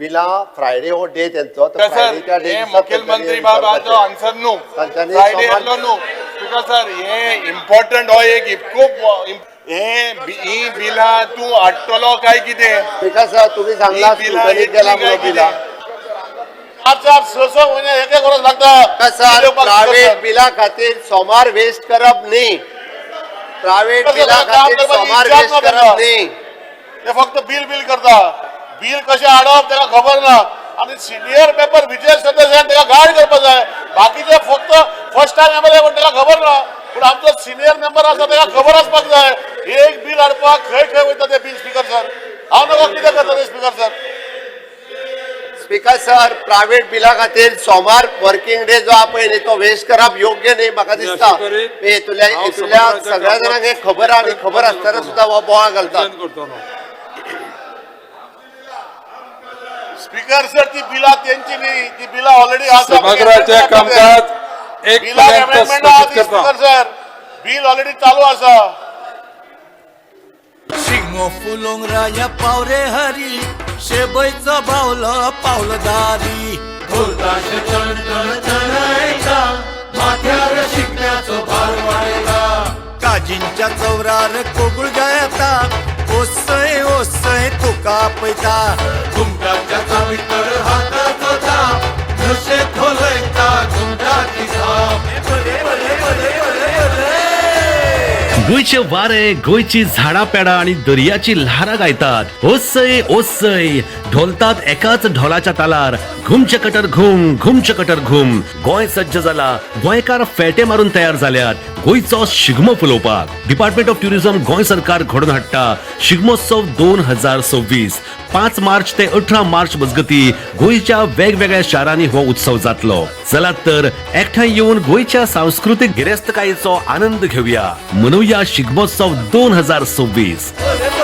बिला फ्रायडे हो डे तेंचो तो फ्रायडेच्या डे मुखेलमंत्री बाबाचो आन्सर न्हू फ्रायडे येयलो न्हू तुका सर हे इम्पॉर्टंट हो एक खूप ही बिला तू हाडटलो काय कितें बिकॉज तुम्ही सांगला स्टुडंट गेला म्हणून बिला चार स म्हयने एक वर्स लागता सर प्रायव्हेट बिला खातीर सोमार वेस्ट करप न्ही प्रायव्हेट बिला खातीर सोमार वेस्ट करप न्ही ते फक्त बिल करता बिल कशें हाडप ताका खबर ना आनी सिनियर पेपर विजय सदस्य ताका गायड करपाक जाय बाकीचे फक्त फर्स्ट टाइम एमएलए पण ताका खबर ना पूण आमचो सिनियर मेंबर आसा ताका खबर आसपाक जाय एक बिल हाडपाक खंय वयता ते बिल स्पीकर सर हांव नका कितें करता ते speaker sir speaker sir private बिला खातीर सोमार वर्किंग डे जो आपण न्ही तो वेस्ट करप योग्य न्ही म्हाका दिसता हेतुल्या सगळ्या जाणांक हे खबर आनी खबर आसतना सुद्दां हो बोवाळ घालता स्पीकर सर ती बिला तेंची न्ही ती बिला ऑलरेडी आसा सभागृहाचे कामकाज एक बिला अमेंडमेंट आहा ती स्पीकर सर बिल ऑलरेडी चालू आसा शिंगो फुलोंग राया पावरे हरी शेबईचा बावलं पावलदारी ढोलताश चढायचा माथ्यावर शिकण्याचं भार वाढायचा काजींच्या चौरार कोगुळ गायता ओसय ओसय तुका पैता घुमटाच्या चावीतर हातात होता नशे खोलयता घुमटाची धाम गोयचे वारे गोयची झाडा पेडा आणि दर्याची ल्हारां गायतात ओसय ओसय ढोलतात एकाच ढोलाच्या तालार घुमचे कटर घुम गोंय सज्ज जाला गोंयकार फेटे मारून तयार जाल्यात गोंयचो Shigmo फुलोवपाक department of tourism Goa सरकार घडोवन हाडटा शिगमोत्सव 2026 5 मार्च ते 18 मार्च मजगती गोंयच्या वेगवेगळ्या शारांनी हो उत्सव जातलो चलात तर एकठांय येवन गोंयच्या सांस्कृतिक गिरेस्तकायेचो आनंद घेवया मनवया शिगमोत्सव 2026